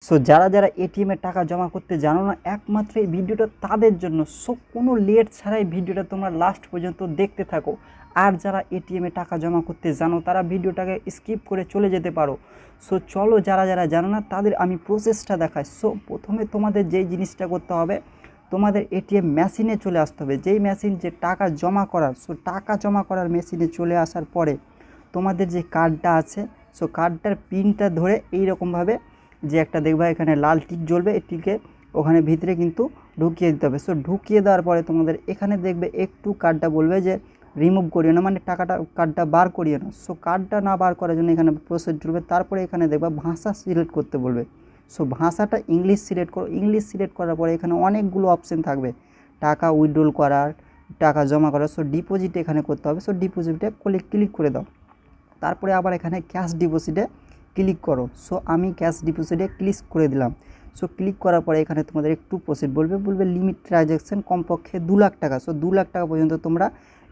So যারা যারা এটিএমে টাকা জমা করতে জানো না, একমাত্র এই ভিডিওটা তাদের জন্য। সো কোনো লেট ছাড়াই ভিডিওটা তোমরা লাস্ট পর্যন্ত দেখতে থাকো। আর যারা এটিএমে টাকা জমা করতে জানো তারা ভিডিওটাকে স্কিপ করে চলে যেতে পারো। সো চলো, যারা যারা জানো না তাদের আমি প্রসেসটা দেখাই। সো প্রথমে তোমাদের যেই জিনিসটা করতে হবে, তোমাদের এটিএম মেশিনে চলে আসতে হবে, যেই মেশিন যে টাকা জমা করার। সো টাকা জমা করার মেশিনে চলে আসার পরে তোমাদের যে কার্ডটা আছে, সো কার্ডটার পিনটা ধরে এইরকমভাবে যে একটা দেখবা এখানে লাল টিক জ্বলবে, এই টিকে ওখানে ভিতরে কিন্তু ঢুকিয়ে দিতে হবে। সো ঢুকিয়ে দেওয়ার পরে তোমাদের এখানে দেখবে একটু কার্ডটা বলবে যে রিমুভ করিও না, মানে কার্ডটা বার করিও না। সো কার্ডটা না বার করার জন্য এখানে প্রসেস ঢুকবে। তারপরে এখানে দেখবা ভাষা সিলেক্ট করতে বলবে। সো ভাষাটা ইংলিশ সিলেক্ট করো। ইংলিশ সিলেক্ট করার পরে এখানে অনেকগুলো অপশান থাকবে, টাকা উইথড্রল করার, টাকা জমা করার। সো ডিপোজিট এখানে করতে হবে। সো ডিপোজিটে ক্লিক করে দাও। তারপরে আবার এখানে ক্যাশ ডিপোজিটে ক্লিক করো। সো আমি ক্যাশ ডিপোজিটে ক্লিক করে দিলাম। সো ক্লিক করার পরে এখানে তোমাদের একটু প্রসিড বলবে লিমিট ট্রানজ্যাকশন কমপক্ষে 2 লাখ টাকা। সো 2 লাখ টাকা পর্যন্ত তোমরা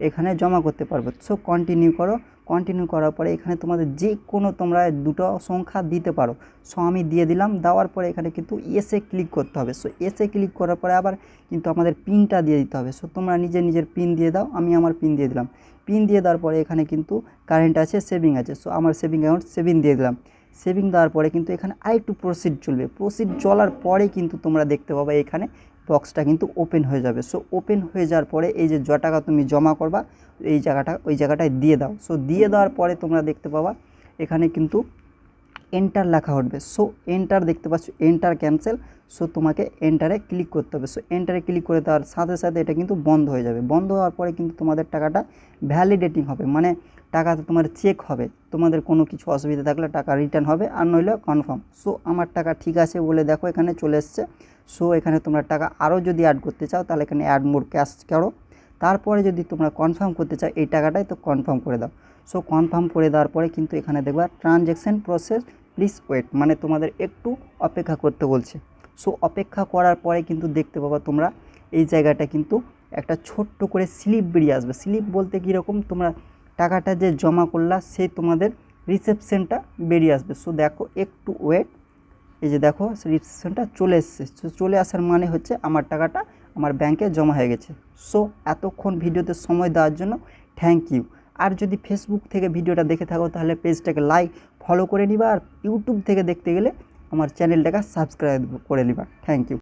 এখানে জমা করতে পারবে। সো কন্টিনিউ করো। কন্টিনিউ করার পরে এখানে তোমাদের যে কোনো তোমরা দুটো সংখ্যা দিতে পারো। সো আমি দিয়ে দিলাম। দেওয়ার পরে এখানে কিন্তু এসে ক্লিক করতে হবে। সো এসে ক্লিক করার পরে আবার কিন্তু আমাদের পিনটা দিয়ে দিতে হবে। সো তোমরা নিজের পিন দিয়ে দাও। আমি আমার পিন দিয়ে দিলাম। পিন দিয়ে দেওয়ার পরে এখানে কিন্তু কারেন্ট আছে, সেভিং আছে। সো আমার সেভিং অ্যাকাউন্ট সেভিং দিয়ে দিলাম। সেভিং দেওয়ার পরে কিন্তু এখানে আরেকটু প্রসিড চলবে। প্রসিড চলার পরে কিন্তু তোমরা দেখতে পাবে এখানে বক্সটা কিন্তু ওপেন হয়ে যাবে। সো ওপেন হয়ে যাওয়ার পরে এই যে টাকা তুমি জমা করবা ওই জায়গাটায় দিয়ে দাও। সো দিয়ে দেওয়ার পরে তোমরা দেখতে পাবা এখানে কিন্তু এন্টার লেখা উঠবে। সো এন্টার দেখতে পাচ্ছ, এন্টার ক্যান্সেল। সো তোমাকে এন্টারে ক্লিক করতে হবে। সো এন্টারে ক্লিক করে দেওয়ার সাথে সাথে এটা কিন্তু বন্ধ হয়ে যাবে। বন্ধ হওয়ার পরে কিন্তু তোমাদের টাকাটা ভ্যালিডেটিং হবে, মানে টাকাটা তোমার চেক হবে। তোমাদের কোনো কিছু অসুবিধা থাকলে টাকা রিটার্ন হবে, আর নইলে কনফার্ম। সো আমার টাকা ঠিক আছে বলে দেখো এখানে চলে এসছে। সো এখানে তোমরা টাকা আরও যদি অ্যাড করতে চাও তাহলে এখানে অ্যাড মোর ক্যাশ করো। তারপরে যদি তোমরা কনফার্ম করতে চাও এই টাকাটাই, তো কনফার্ম করে দাও। সো কনফার্ম করে দেওয়ার পরে কিন্তু এখানে দেখবা ট্রানজ্যাকশান প্রসেস প্লিজ ওয়েট, মানে তোমাদের একটু অপেক্ষা করতে বলছে। সো অপেক্ষা করার পরে কিন্তু দেখতে পাবা তোমরা এই জায়গাটা কিন্তু একটা ছোট্ট করে স্লিপ বেরিয়ে আসবে। স্লিপ বলতে কীরকম, তোমরা টাকাটা যে জমা করলা সে তোমাদের রিসেপশনটা বেরিয়ে আসবে। সো দেখো একটু ওয়েট, এই যে দেখো রিসেপশনটা চলে এসছে। সো চলে আসার মানে হচ্ছে আমার টাকাটা আমার ব্যাংকে জমা হয়ে গেছে। সো এতক্ষণ ভিডিওতে সময় দেওয়ার জন্য থ্যাংক ইউ। আর যদি ফেসবুক থেকে ভিডিওটা দেখে থাকো তাহলে পেজটাকে লাইক ফলো করে নিবা, আর ইউটিউব থেকে দেখতে গেলে আমার চ্যানেলটাকে সাবস্ক্রাইব করে নিবা। Thank you.